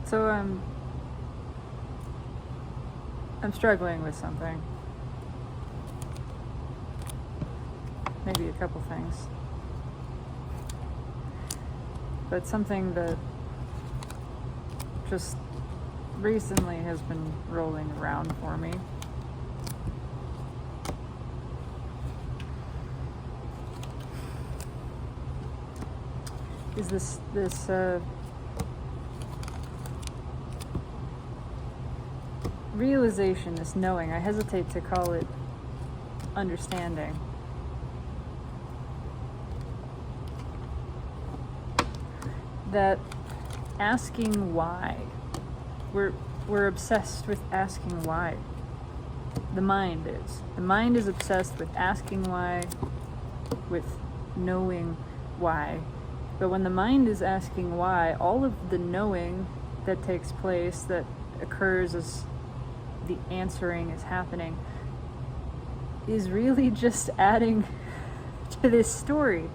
So I'm struggling with something. Maybe a couple things. But something that just recently has been rolling around for me. Is this realization, this knowing. I hesitate to call it understanding. That asking why, we're obsessed with asking why. The mind is obsessed with asking why, with knowing why. But when the mind is asking why, all of the knowing that takes place, that occurs as the answering is happening, is really just adding to this story.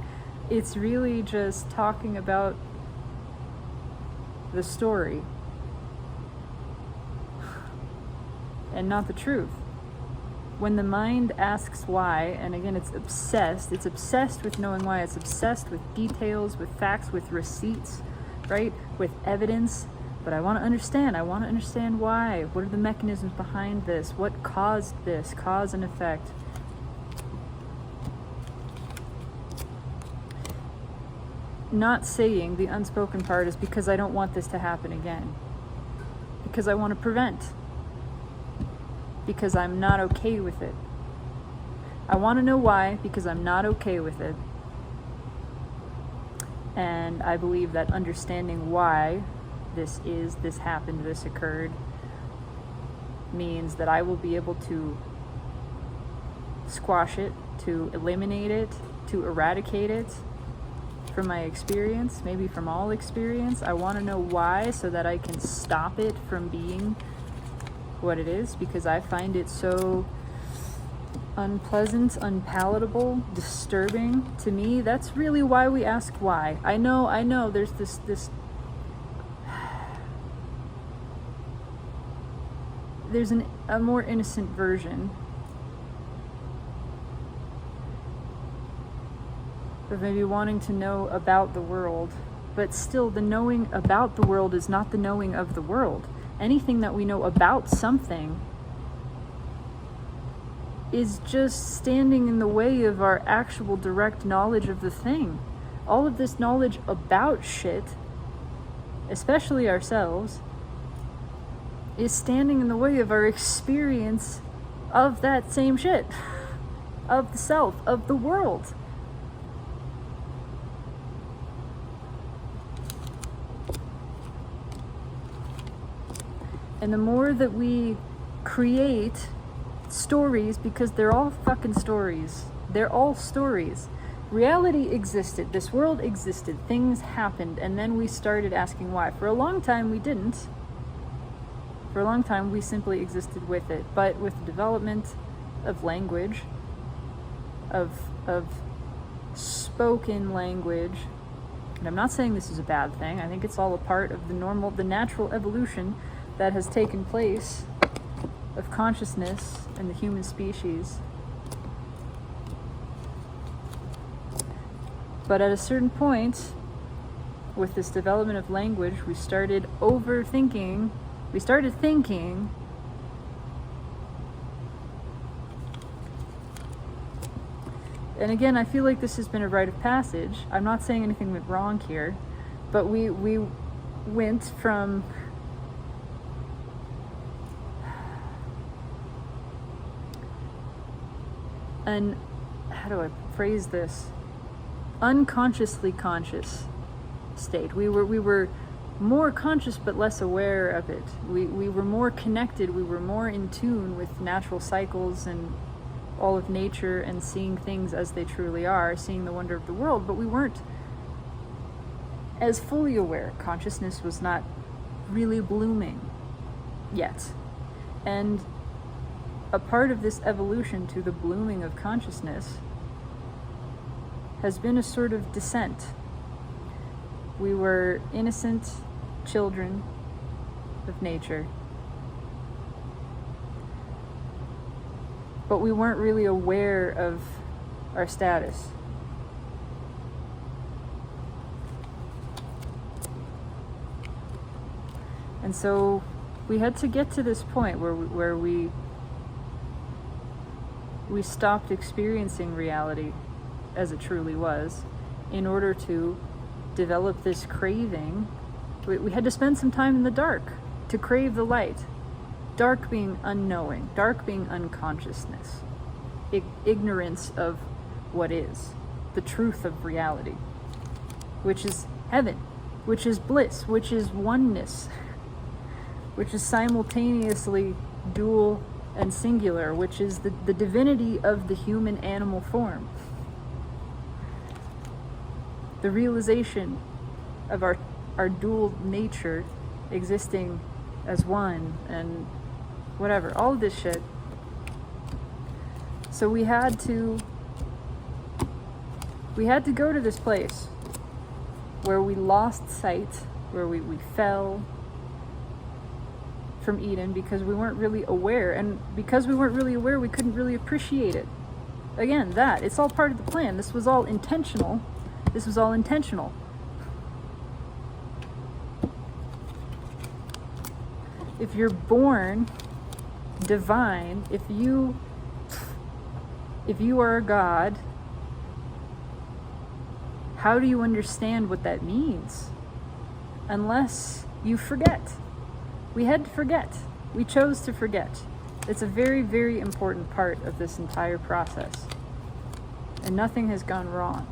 It's really just talking about the story and not the truth. When the mind asks why, and again, it's obsessed with knowing why. It's obsessed with details, with facts, with receipts, right? With evidence. But I want to understand why. What are the mechanisms behind this? What caused this? Cause and effect. Not saying the unspoken part is because I don't want this to happen again. Because I want to prevent. Because I'm not okay with it. I want to know why, because I'm not okay with it. And I believe that understanding why this happened, this occurred, means that I will be able to squash it, to eliminate it, to eradicate it from my experience, maybe from all experience. I want to know why so that I can stop it from being what it is, because I find it so unpleasant, unpalatable, disturbing to me. That's really why we ask why. I know there's this there's a more innocent version of maybe wanting to know about the world, but still the knowing about the world is not the knowing of the world. Anything that we know about something is just standing in the way of our actual direct knowledge of the thing. All of this knowledge about shit, especially ourselves, is standing in the way of our experience of that same shit, of the self, of the world. And the more that we create stories, because they're all fucking stories. They're all stories. Reality existed. This world existed. Things happened. And then we started asking why. For a long time, we didn't. For a long time, we simply existed with it. But with the development of language, of spoken language, and I'm not saying this is a bad thing. I think it's all a part of the natural evolution that has taken place of consciousness in the human species. But at a certain point, with this development of language, we started overthinking. We started thinking and again, I feel like this has been a rite of passage. I'm not saying anything went wrong here, but we went from an, how do I phrase this, unconsciously conscious state. We were more conscious but less aware of it. We were more connected, we were more in tune with natural cycles and all of nature and seeing things as they truly are, seeing the wonder of the world, but we weren't as fully aware. Consciousness was not really blooming yet. And a part of this evolution to the blooming of consciousness has been a sort of descent. We were innocent children of nature. But we weren't really aware of our status. And so we had to get to this point where we stopped experiencing reality as it truly was in order to develop this craving. We had to spend some time in the dark to crave the light. Dark being unknowing, dark being unconsciousness, ignorance of what is, the truth of reality, which is heaven, which is bliss, which is oneness, which is simultaneously dual and singular, which is the divinity of the human animal form. The realization of our dual nature existing as one and whatever, all of this shit. So we had to go to this place where we lost sight, where we fell from Eden because we weren't really aware, and because we weren't really aware, we couldn't really appreciate it. Again, it's all part of the plan. This was all intentional. If you're born divine, if you are a god, how do you understand what that means? Unless you forget. We had to forget. We chose to forget. It's a very, very important part of this entire process. And nothing has gone wrong.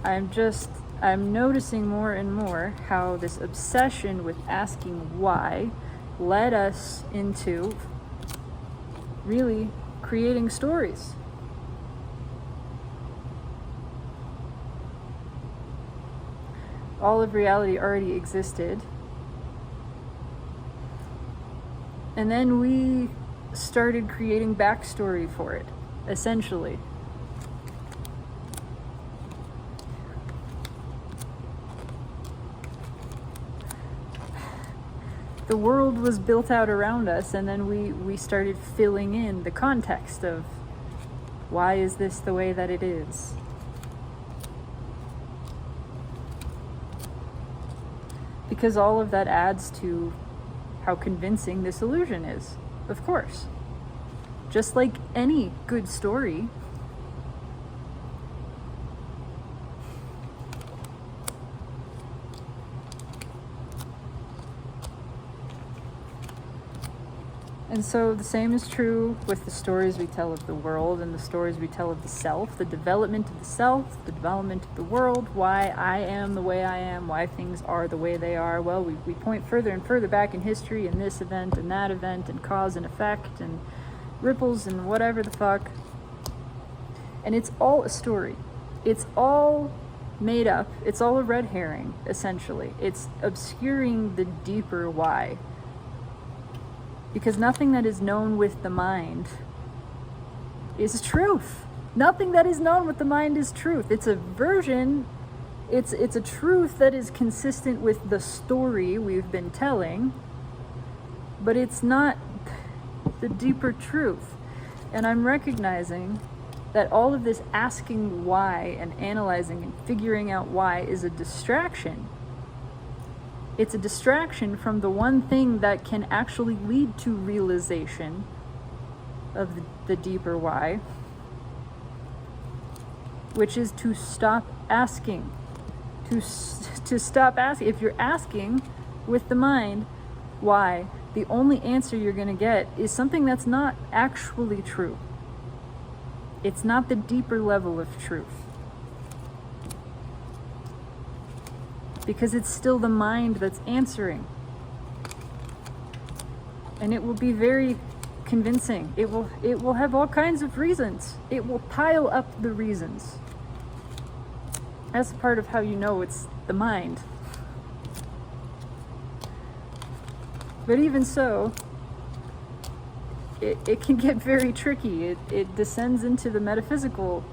I'm noticing more and more how this obsession with asking why led us into really creating stories. All of reality already existed. And then we started creating backstory for it, essentially. The world was built out around us, and then we started filling in the context of why is this the way that it is? Because all of that adds to how convincing this illusion is, of course. Just like any good story. And so the same is true with the stories we tell of the world and the stories we tell of the self, the development of the self, the development of the world, why I am the way I am, why things are the way they are. Well, we point further and further back in history and this event and that event and cause and effect and ripples and whatever the fuck. And it's all a story. It's all made up. It's all a red herring, essentially. It's obscuring the deeper why. Because nothing that is known with the mind is truth. Nothing that is known with the mind is truth. It's a version, it's a truth that is consistent with the story we've been telling, but it's not the deeper truth. And I'm recognizing that all of this asking why and analyzing and figuring out why is a distraction. It's a distraction from the one thing that can actually lead to realization of the deeper why, which is to stop asking. To stop asking. If you're asking with the mind why, the only answer you're going to get is something that's not actually true. It's not the deeper level of truth. Because it's still the mind that's answering. And it will be very convincing. It will have all kinds of reasons. It will pile up the reasons. That's part of how you know it's the mind. But even so, it can get very tricky. It descends into the metaphysical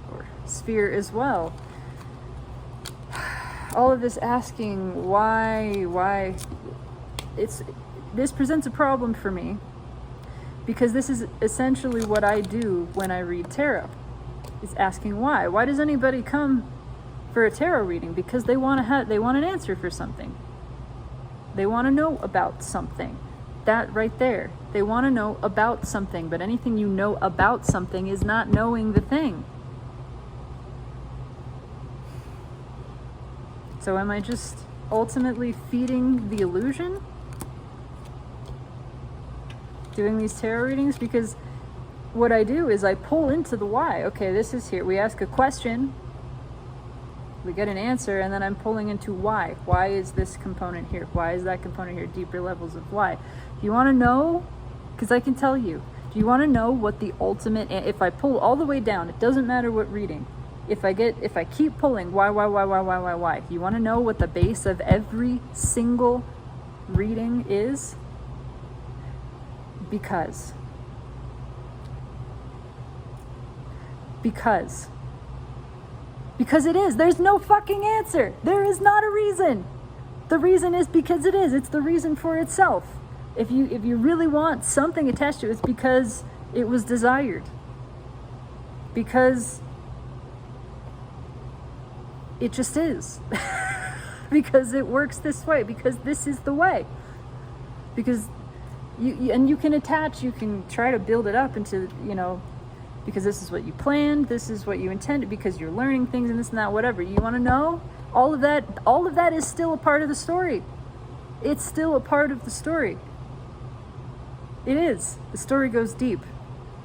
sphere as well. All of this asking why, it's this presents a problem for me, because this is essentially what I do when I read tarot, is asking why. Why does anybody come for a tarot reading? Because they want an answer for something. They want to know about something. That right there. They want to know about something, but anything you know about something is not knowing the thing. So am I just ultimately feeding the illusion? Doing these tarot readings? Because what I do is I pull into the why. Okay, this is here. We ask a question, we get an answer, and then I'm pulling into why. Why is this component here? Why is that component here? Deeper levels of why. Do you want to know? Because I can tell you. Do you want to know what the ultimate, if I pull all the way down, it doesn't matter what reading. If I keep pulling, why? Do you want to know what the base of every single reading is? Because it is. There's no fucking answer. There is not a reason. The reason is because it is. It's the reason for itself. If you really want something attached to it, it's because it was desired. Because it just is. Because it works this way. Because this is the way. Because you can attach, you can try to build it up into, because this is what you planned, this is what you intended, because you're learning things and this and that, whatever. You want to know? All of that is still a part of the story. It's still a part of the story. It is. The story goes deep.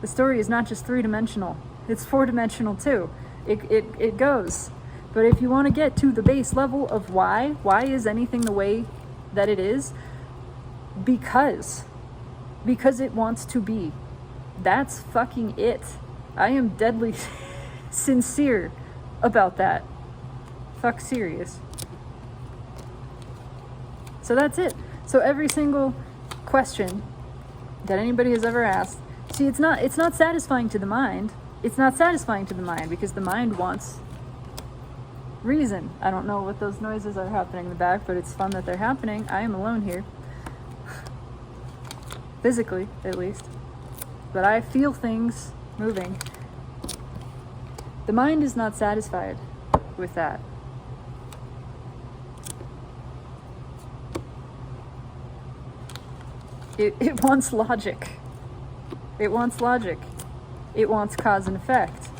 The story is not just 3-dimensional. It's 4-dimensional too. It goes. But if you want to get to the base level of why is anything the way that it is? Because it wants to be. That's fucking it. I am deadly sincere about that. Fuck serious. So that's it. So every single question that anybody has ever asked, see, it's not satisfying to the mind. It's not satisfying to the mind because the mind wants reason. I don't know what those noises are happening in the back, but it's fun that they're happening. I am alone here. Physically, at least. But I feel things moving. The mind is not satisfied with that. It wants logic. It wants logic. It wants cause and effect.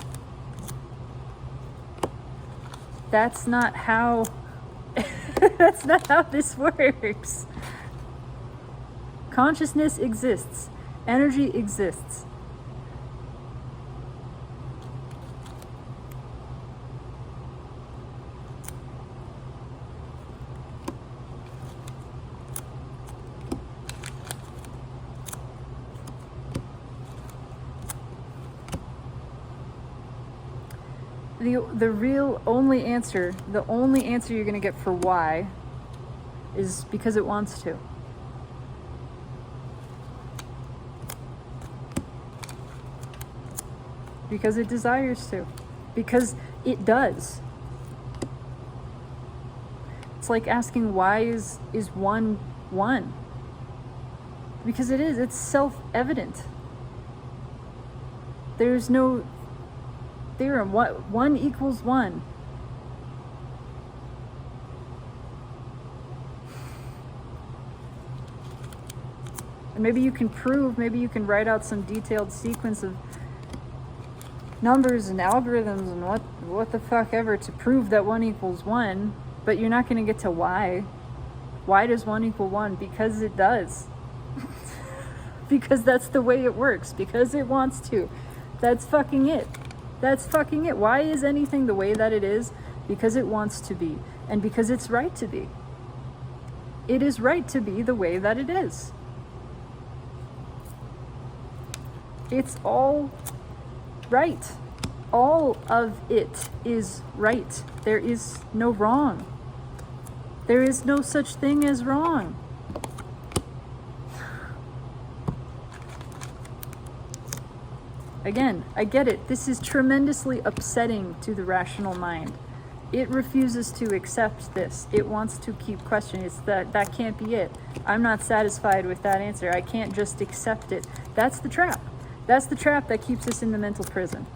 That's not how that's not how this works. Consciousness exists. Energy exists. The real only answer, the only answer you're going to get for why is because it wants to. Because it desires to. Because it does. It's like asking why is one one? Because it is. It's self-evident. There's no theorem. What 1 equals 1. And maybe you can prove, maybe you can write out some detailed sequence of numbers and algorithms and what the fuck ever to prove that 1 equals 1, but you're not going to get to why. Why does 1 equal 1? Because it does. Because that's the way it works. Because it wants to. That's fucking it. That's fucking it. Why is anything the way that it is? Because it wants to be. And because it's right to be. It is right to be the way that it is. It's all right. All of it is right. There is no wrong. There is no such thing as wrong. Again, I get it. This is tremendously upsetting to the rational mind It refuses to accept this. It wants to keep questioning. It's that can't be it. I'm not satisfied with that answer. I can't just accept it. That's the trap. That's the trap that keeps us in the mental prison.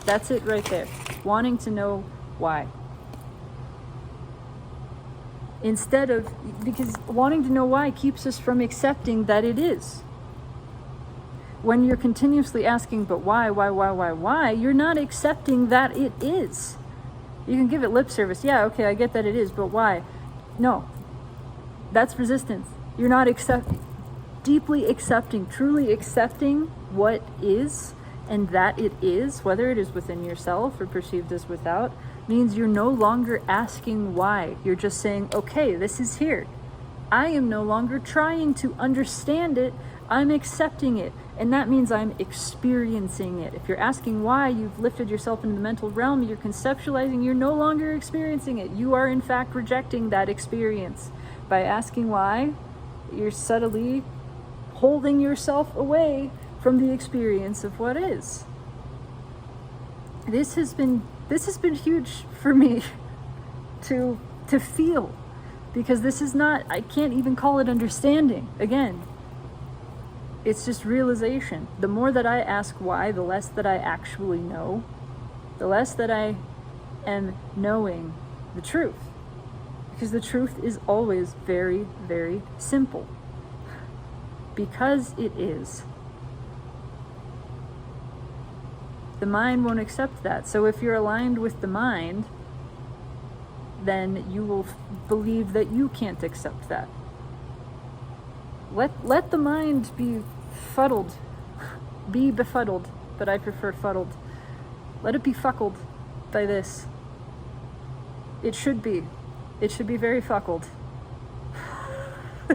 That's it right there. Wanting to know why. Instead of, because wanting to know why keeps us from accepting that it is. When you're continuously asking, but why, you're not accepting that it is. You can give it lip service. Yeah, okay, I get that it is, but why? No. That's resistance. You're not deeply accepting, truly accepting what is, and that it is, whether it is within yourself or perceived as without, means you're no longer asking why. You're just saying, okay, this is here. I am no longer trying to understand it. I'm accepting it. And that means I'm experiencing it. If you're asking why, you've lifted yourself into the mental realm, you're conceptualizing, you're no longer experiencing it. You are in fact rejecting that experience. By asking why, you're subtly holding yourself away from the experience of what is. This has been huge for me to feel, because this is not, I can't even call it understanding. Again, it's just realization. The more that I ask why, the less that I actually know, the less that I am knowing the truth. Because the truth is always very, very simple. Because it is. The mind won't accept that. So if you're aligned with the mind, then you will believe that you can't accept that. Let the mind be fuddled. Be befuddled, but I prefer fuddled. Let it be fuckled by this. It should be. It should be very fuckled.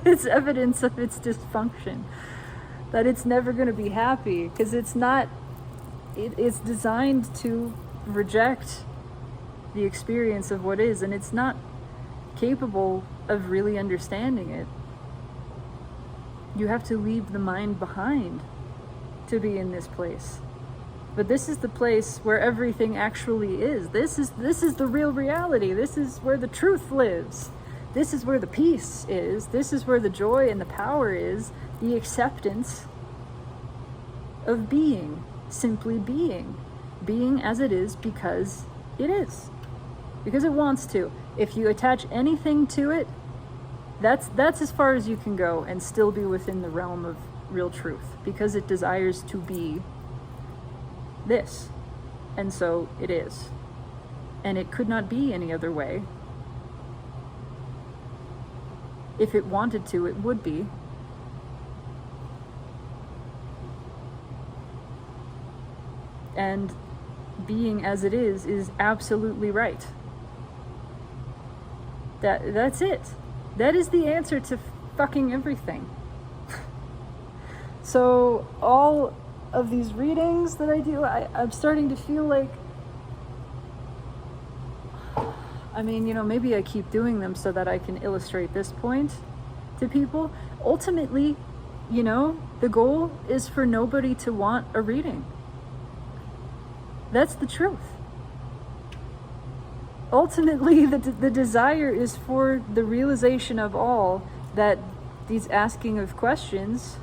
It's evidence of its dysfunction. That it's never going to be happy, because it's not. It's designed to reject the experience of what is, and it's not capable of really understanding it. You have to leave the mind behind to be in this place. But this is the place where everything actually is. This is the real reality. This is where the truth lives. This is where the peace is. This is where the joy and the power is. The acceptance of being. Simply being. Being as it is because it is. Because it wants to. If you attach anything to it, that's as far as you can go and still be within the realm of real truth, because it desires to be this. And so it is. And it could not be any other way. If it wanted to, it would be. And being as it is absolutely right. That's it. That is the answer to fucking everything. So all of these readings that I do, I'm starting to feel like, I mean, maybe I keep doing them so that I can illustrate this point to people. Ultimately, the goal is for nobody to want a reading. That's the truth. Ultimately, the desire is for the realization of all that these asking of questions,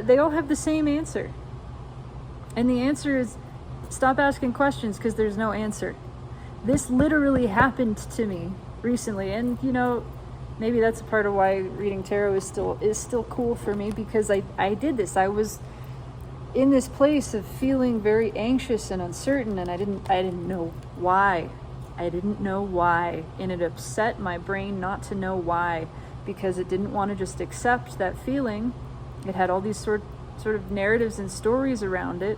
they all have the same answer. And the answer is, stop asking questions because there's no answer. This literally happened to me recently, and maybe that's a part of why reading tarot is still cool for me, because I did this. I was in this place of feeling very anxious and uncertain, and I didn't know why. I didn't know why, and it upset my brain not to know why, because it didn't want to just accept that feeling. It had all these sort of narratives and stories around it,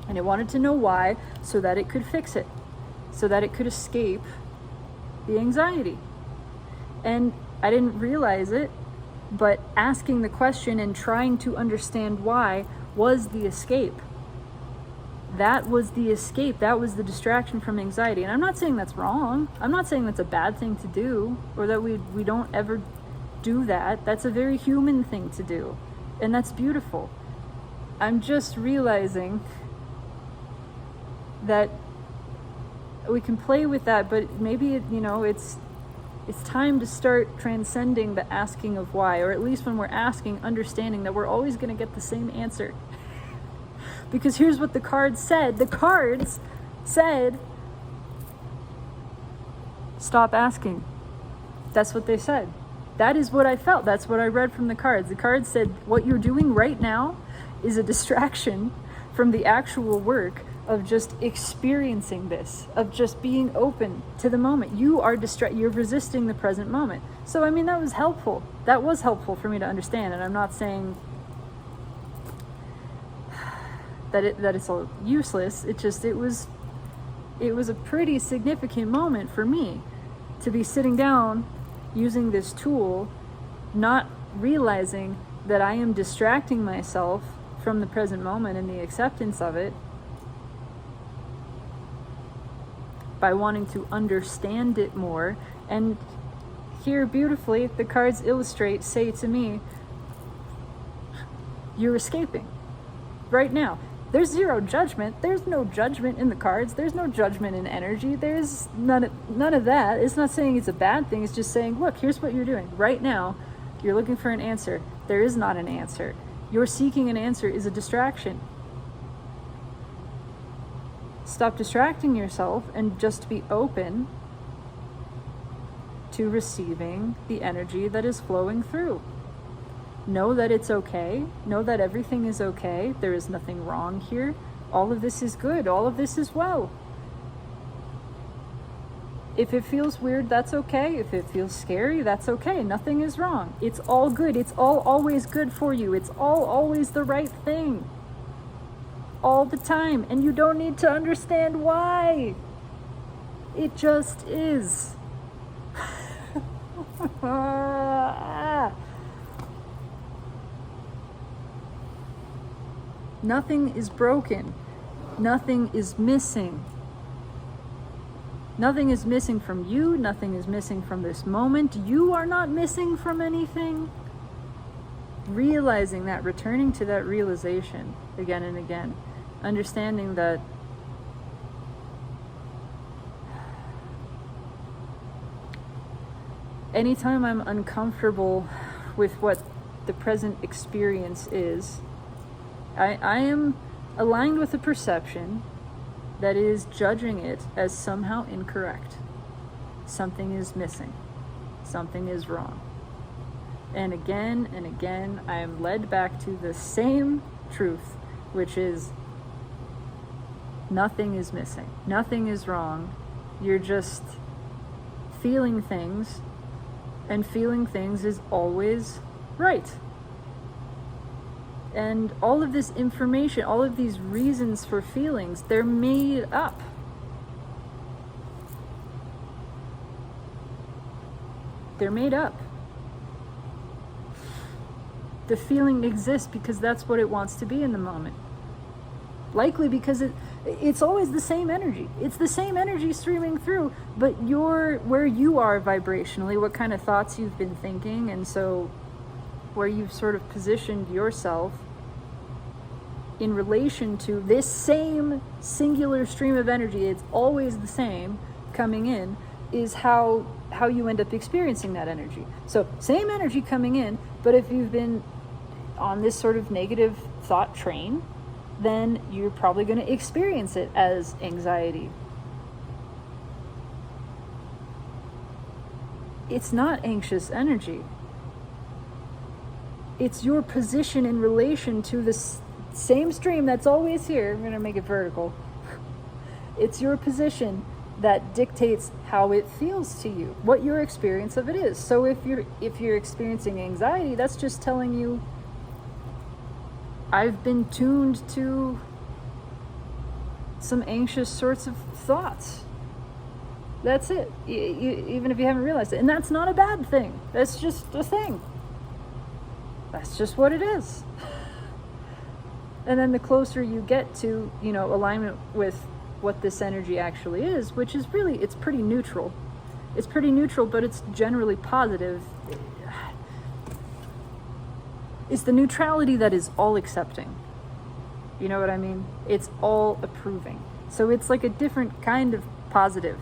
and it wanted to know why so that it could fix it, so that it could escape the anxiety. And I didn't realize it, but asking the question and trying to understand why was the escape. That was the escape. That was the distraction from anxiety. And I'm not saying that's wrong. I'm not saying that's a bad thing to do, or that we don't ever do that. That's a very human thing to do. And that's beautiful. I'm just realizing that we can play with that, but maybe it's time to start transcending the asking of why, or at least when we're asking, understanding that we're always going to get the same answer. Because here's what the cards said. The cards said, stop asking. That's what they said. That is what I felt. That's what I read from the cards. The cards said, what you're doing right now is a distraction from the actual work of just experiencing this, of just being open to the moment. You are you're resisting the present moment. So, I mean, that was helpful. That was helpful for me to understand. And I'm not saying that it's all useless. It was a pretty significant moment for me to be sitting down using this tool, not realizing that I am distracting myself from the present moment and the acceptance of it by wanting to understand it more. And here beautifully the cards say to me, you're escaping right now. There's zero judgment. There's no judgment in the cards. There's no judgment in energy. There's none of that. It's not saying it's a bad thing. It's just saying, look, here's what you're doing right now. You're looking for an answer. There is not an answer. Your seeking an answer is a distraction. Stop distracting yourself and just be open to receiving the energy that is flowing through. Know that it's okay. Know that everything is okay. There is nothing wrong here. All of this is good. All of this is well. If it feels weird, that's okay. If it feels scary, that's okay. Nothing is wrong. It's all good. It's all always good for you. It's all always the right thing. All the time. And you don't need to understand why. It just is. Nothing is broken. Nothing is missing. Nothing is missing from you. Nothing is missing from this moment. You are not missing from anything. Realizing that, returning to that realization again and again. Understanding that anytime I'm uncomfortable with what the present experience is, I am aligned with a perception that is judging it as somehow incorrect. Something is missing. Something is wrong. And again, I am led back to the same truth, which is nothing is missing. Nothing is wrong. You're just feeling things, and feeling things is always right. And all of this information, all of these reasons for feelings, they're made up. They're made up. The feeling exists because that's what it wants to be in the moment. Likely because it's always the same energy. It's the same energy streaming through, but where you are vibrationally, what kind of thoughts you've been thinking, and so where you've sort of positioned yourself in relation to this same singular stream of energy, it's always the same coming in, is how you end up experiencing that energy. So same energy coming in, but if you've been on this sort of negative thought train, then you're probably going to experience it as anxiety. It's not anxious energy. It's your position in relation to this same stream that's always here. I'm going to make it vertical. It's your position that dictates how it feels to you, what your experience of it is. So if you're experiencing anxiety, that's just telling you, I've been tuned to some anxious sorts of thoughts. That's it. Even if you haven't realized it. And that's not a bad thing. That's just a thing. That's just what it is. And then the closer you get to, alignment with what this energy actually is, which is really, it's pretty neutral. It's pretty neutral, but it's generally positive. It's the neutrality that is all accepting. You know what I mean? It's all approving. So it's like a different kind of positive.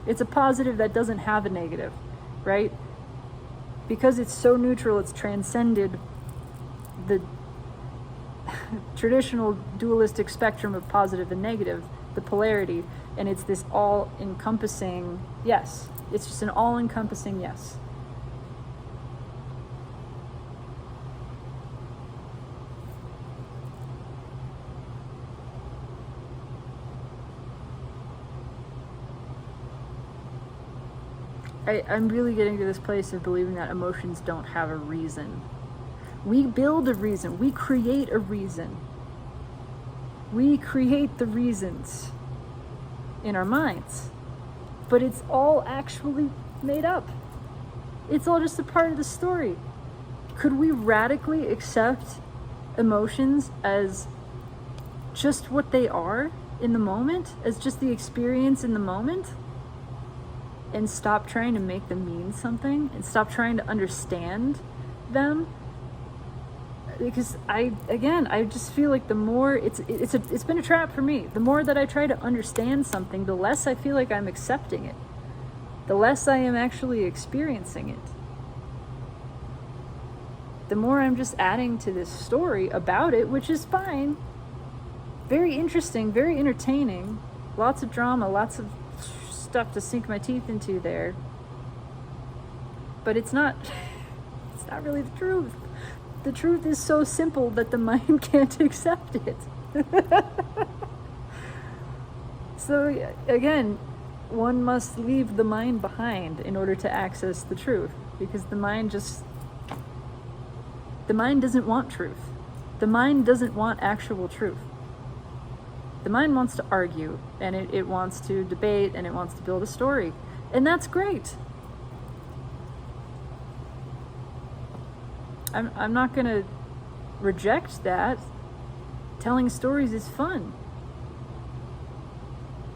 It's a positive that doesn't have a negative, right? Because it's so neutral, it's transcended the traditional dualistic spectrum of positive and negative, the polarity, and it's this all-encompassing yes. It's just an all-encompassing yes. I'm really getting to this place of believing that emotions don't have a reason. We build a reason. We create a reason. We create the reasons in our minds. But it's all actually made up. It's all just a part of the story. Could we radically accept emotions as just what they are in the moment, as just the experience in the moment? And stop trying to make them mean something, and stop trying to understand them, because I just feel like the more it's been a trap for me. The more that I try to understand something, the less I feel like I'm accepting it, the less I am actually experiencing it. The more I'm just adding to this story about it, which is fine, very interesting, very entertaining, lots of drama, lots of stuff to sink my teeth into there, but it's not really the truth. The truth is so simple that the mind can't accept it. So again, one must leave the mind behind in order to access the truth, because the mind doesn't want truth. The mind doesn't want actual truth. The mind wants to argue, and it wants to debate, and it wants to build a story. And that's great. I'm not going to reject that. Telling stories is fun.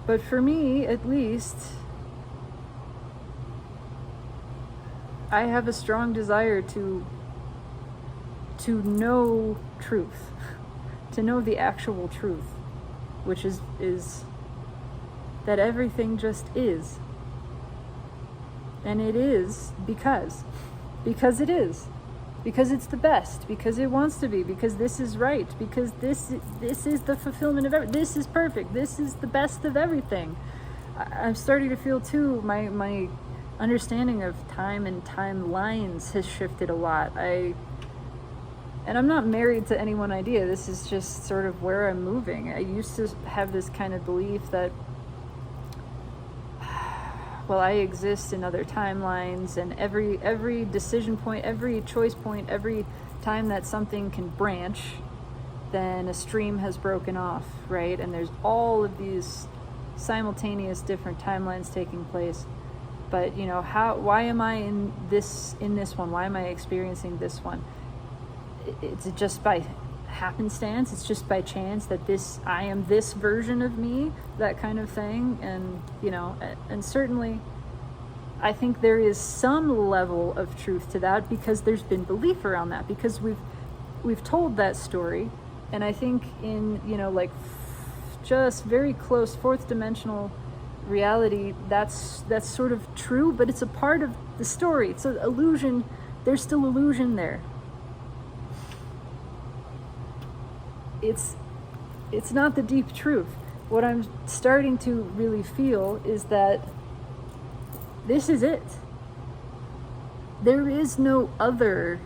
But for me, at least, I have a strong desire to know truth, to know the actual truth, which is that everything just is. And it is because it is. Because it's the best, because it wants to be, because this is right, because this is the fulfillment of everything. This is perfect. This is the best of everything. I'm starting to feel too, my understanding of time and timelines has shifted a lot. And I'm not married to any one idea. This is just sort of where I'm moving. I used to have this kind of belief that, well, I exist in other timelines, and every decision point, every choice point, every time that something can branch, then a stream has broken off, right? And there's all of these simultaneous different timelines taking place. But why am I in this one? Why am I experiencing this one? It's just by happenstance. It's just by chance that I am this version of me, that kind of thing. And and certainly I think there is some level of truth to that, because there's been belief around that, because we've told that story. And I think in just very close fourth dimensional reality, that's sort of true, but it's a part of the story. It's an illusion. There's still illusion there. It's not the deep truth. What I'm starting to really feel is that this is it. There is no other.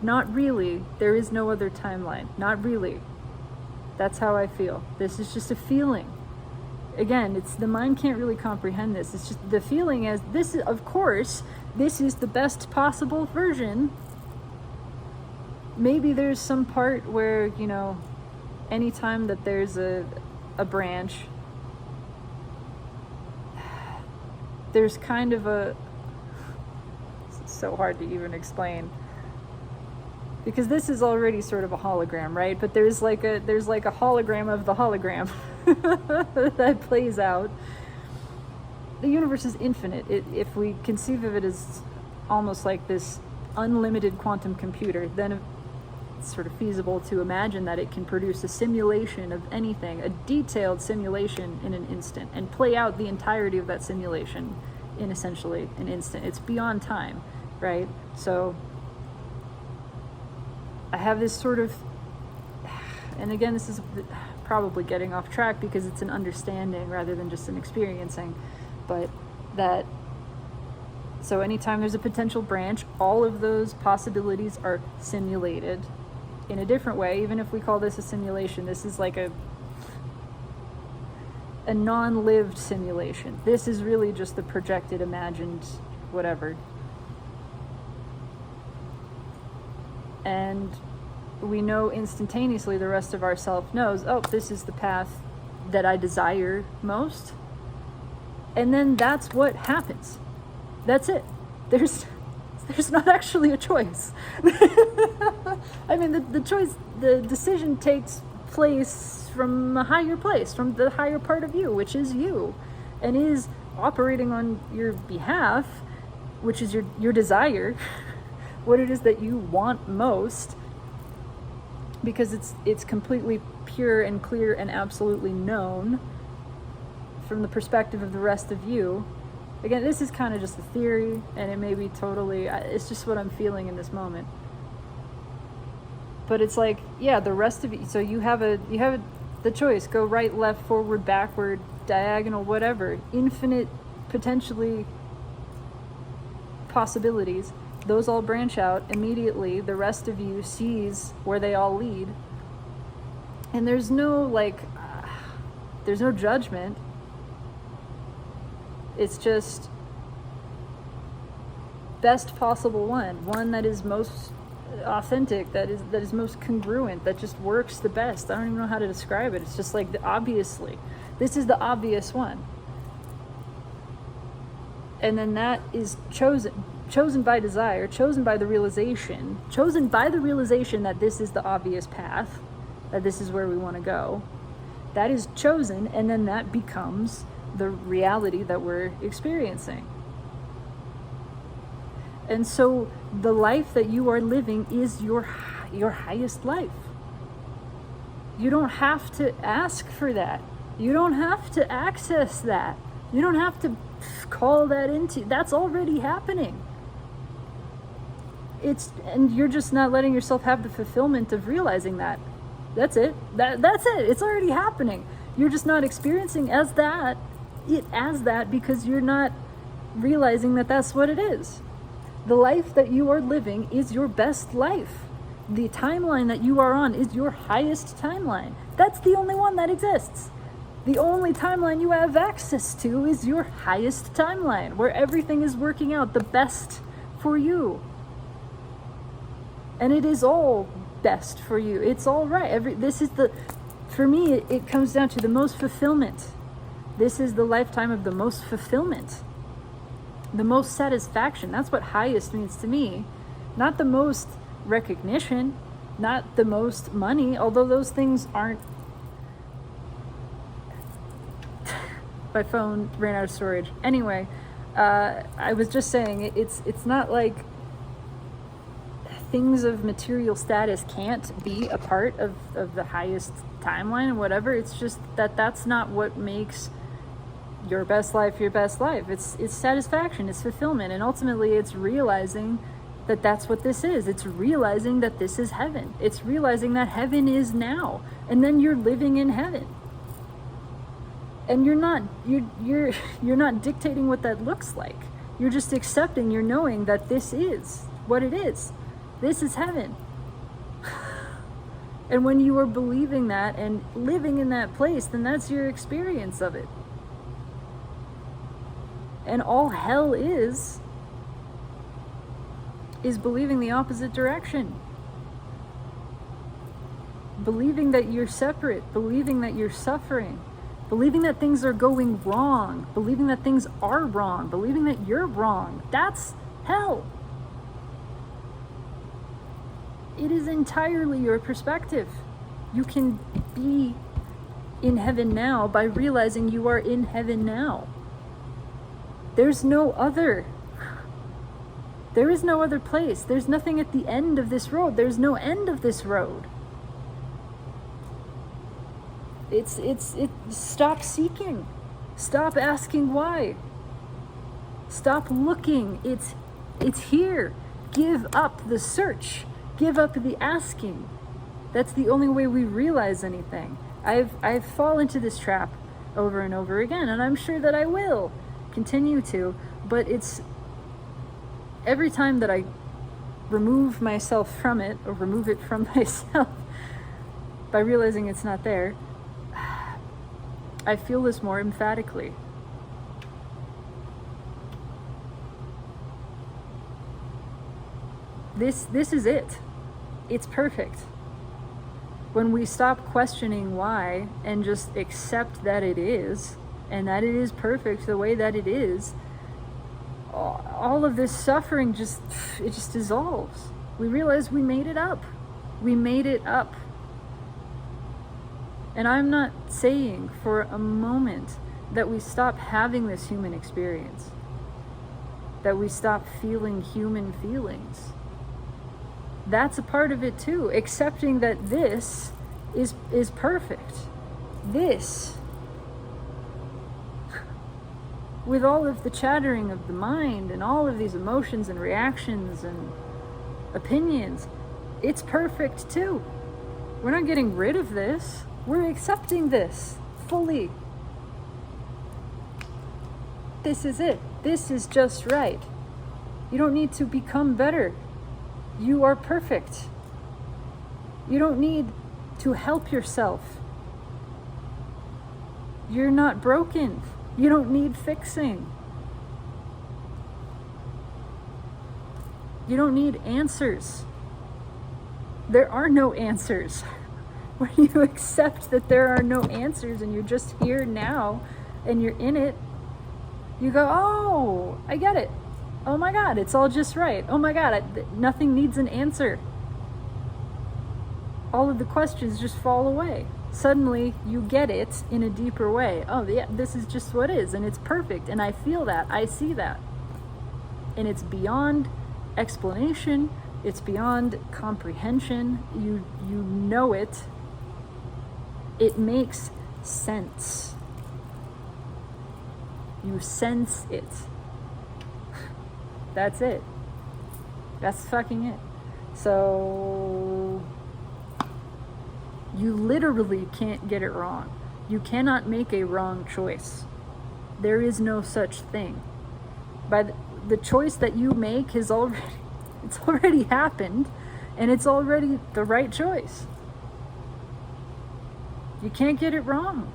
Not really. There is no other timeline. Not really. That's how I feel. This is just a feeling. Again, the mind can't really comprehend this. It's just the feeling as this is, of course, this is the best possible version. Maybe there's some part where, anytime that there's a branch, there's kind of it's so hard to even explain, because this is already sort of a hologram, right? But there's like a hologram of the hologram that plays out. The universe is infinite. If we conceive of it as almost like this unlimited quantum computer, then sort of feasible to imagine that it can produce a simulation of anything, a detailed simulation in an instant, and play out the entirety of that simulation in essentially an instant. It's beyond time, right? So I have this sort of, and again, this is probably getting off track because it's an understanding rather than just an experiencing, but that, so anytime there's a potential branch, all of those possibilities are simulated in a different way. Even if we call this a simulation, this is like a non-lived simulation. This is really just the projected, imagined whatever. And we know instantaneously, the rest of ourself knows, oh, this is the path that I desire most. And then that's what happens. That's it. There's not actually a choice. I mean, the choice, the decision takes place from a higher place, from the higher part of you, which is you, and is operating on your behalf, which is your desire, what it is that you want most, because it's completely pure and clear and absolutely known from the perspective of the rest of you. Again, this is kind of just a theory, and it may be totally, it's just what I'm feeling in this moment. But it's like, yeah, the rest of you, so you have the choice, go right, left, forward, backward, diagonal, whatever, infinite, potentially, possibilities. Those all branch out immediately. The rest of you sees where they all lead. And there's no, there's no judgment. It's just best possible one that is most authentic, that is most congruent, that just works the best. I don't even know how to describe it. It's just like, obviously, this is the obvious one. And then that is chosen by desire, chosen by the realization that this is the obvious path, that this is where we want to go. That is chosen, and then that becomes the reality that we're experiencing. And so the life that you are living is your highest life. You don't have to ask for that. You don't have to access that. You don't have to call that into, that's already happening. And you're just not letting yourself have the fulfillment of realizing that. That's it. That's it. It's already happening. You're just not experiencing it as that because you're not realizing that that's what it is. The life that you are living is your best life. The timeline that you are on is your highest timeline. That's the only one that exists. The only timeline you have access to is your highest timeline, where everything is working out the best for you. And it is all best for you. It's all right. For me, it comes down to the most fulfillment. This is the lifetime of the most fulfillment, the most satisfaction. That's what highest means to me. Not the most recognition, not the most money, although those things aren't. My phone ran out of storage. Anyway, I was just saying, it's not like things of material status can't be a part of the highest timeline and whatever. It's just that's not what makes your best life your best life. It's satisfaction, it's fulfillment, and ultimately it's realizing that that's what this is. It's realizing that this is heaven. It's realizing that heaven is now, and then you're living in heaven. And you're not dictating what that looks like. You're just accepting, you're knowing that this is what it is. This is heaven. And when you are believing that and living in that place, then that's your experience of it. And all hell is believing the opposite direction. Believing that you're separate, believing that you're suffering, believing that things are going wrong, believing that things are wrong, believing that you're wrong. That's hell. It is entirely your perspective. You can be in heaven now by realizing you are in heaven now. There's no other. There is no other place. There's nothing at the end of this road. There's no end of this road. Stop seeking. Stop asking why. Stop looking. It's here. Give up the search. Give up the asking. That's the only way we realize anything. I've fallen into this trap over and over again, and I'm sure that I will continue to, but it's every time that I remove myself from it, or remove it from myself by realizing it's not there, I feel this more emphatically. This is it. It's perfect. When we stop questioning why and just accept that it is, and that it is perfect the way that it is, all of this suffering just dissolves. We realize we made it up. We made it up. And I'm not saying for a moment that we stop having this human experience, that we stop feeling human feelings. That's a part of it too, accepting that this is perfect. This, with all of the chattering of the mind and all of these emotions and reactions and opinions, it's perfect too. We're not getting rid of this. We're accepting this fully. This is it. This is just right. You don't need to become better. You are perfect. You don't need to help yourself. You're not broken. You don't need fixing. You don't need answers. There are no answers. When you accept that there are no answers and you're just here now and you're in it, you go, oh, I get it. Oh my God, it's all just right. Oh my God, nothing needs an answer. All of the questions just fall away. Suddenly you get it in a deeper way. Oh yeah, this is just what is, and it's perfect, and I feel that, I see that. And it's beyond explanation, it's beyond comprehension. You know it. It makes sense. You sense it. That's it. That's fucking it. So you literally can't get it wrong. You cannot make a wrong choice. There is no such thing. By the choice that you make is it's already happened, and it's already the right choice. You can't get it wrong.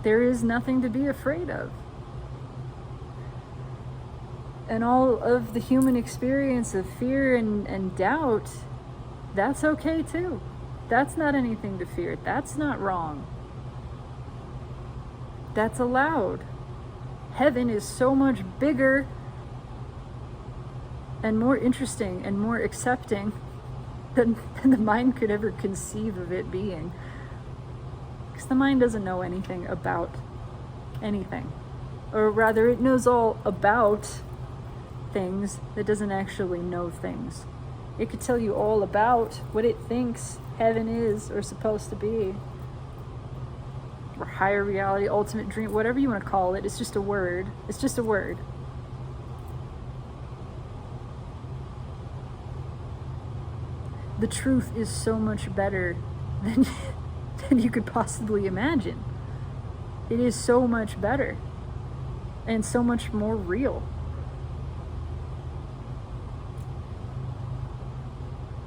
There is nothing to be afraid of. And all of the human experience of fear and doubt, that's okay too. That's not anything to fear. That's not wrong. That's allowed. Heaven is so much bigger and more interesting and more accepting than the mind could ever conceive of it being. Because the mind doesn't know anything about anything. Or rather, it knows all about things that doesn't actually know things. It could tell you all about what it thinks heaven is or supposed to be. Or higher reality, ultimate dream, whatever you want to call it. It's just a word. It's just a word. The truth is so much better than you could possibly imagine. It is so much better and so much more real.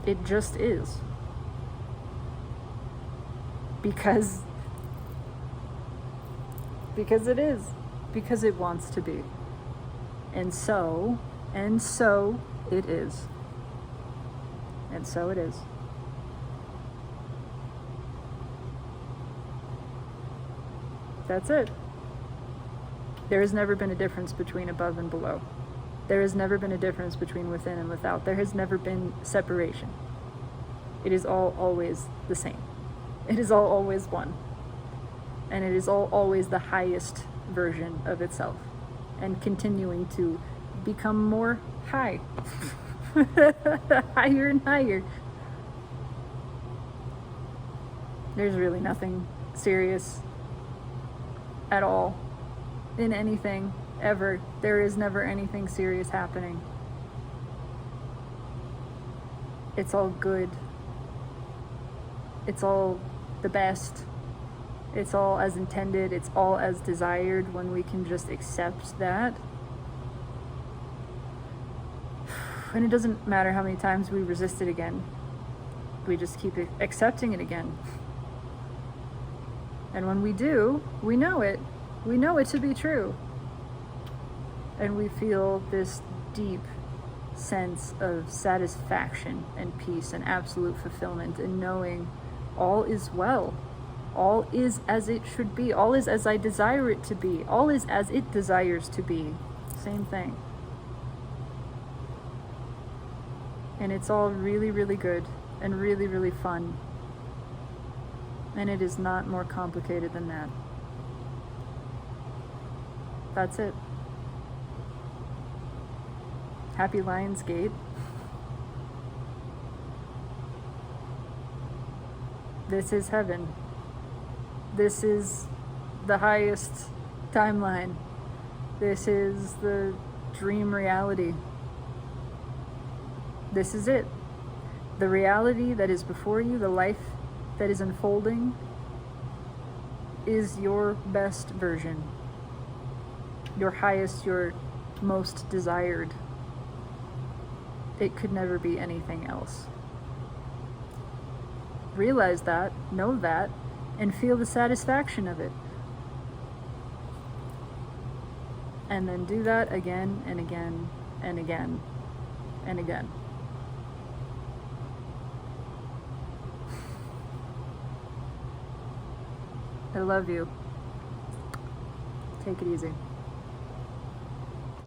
It just is. Because it is. Because it wants to be. And so it is. And so it is. That's it. There has never been a difference between above and below. There has never been a difference between within and without. There has never been separation. It is all always the same. It is all always one. And it is always the highest version of itself, and continuing to become more high. Higher and higher. There's really nothing serious at all in anything ever. There is never anything serious happening. It's all good. It's all the best. It's all as intended. It's all as desired when we can just accept that. And it doesn't matter how many times we resist it again. We just keep accepting it again. And when we do, we know it. We know it to be true. And we feel this deep sense of satisfaction and peace and absolute fulfillment in knowing all is well. All is as it should be. All is as I desire it to be. All is as it desires to be. Same thing. And it's all really, really good and really, really fun. And it is not more complicated than that. That's it. Happy Lionsgate. This is heaven. This is the highest timeline. This is the dream reality. This is it. The reality that is before you, the life that is unfolding, is your best version. Your highest, your most desired. It could never be anything else. Realize that, know that, and feel the satisfaction of it. And then do that again and again and again and again. I love you. Take it easy.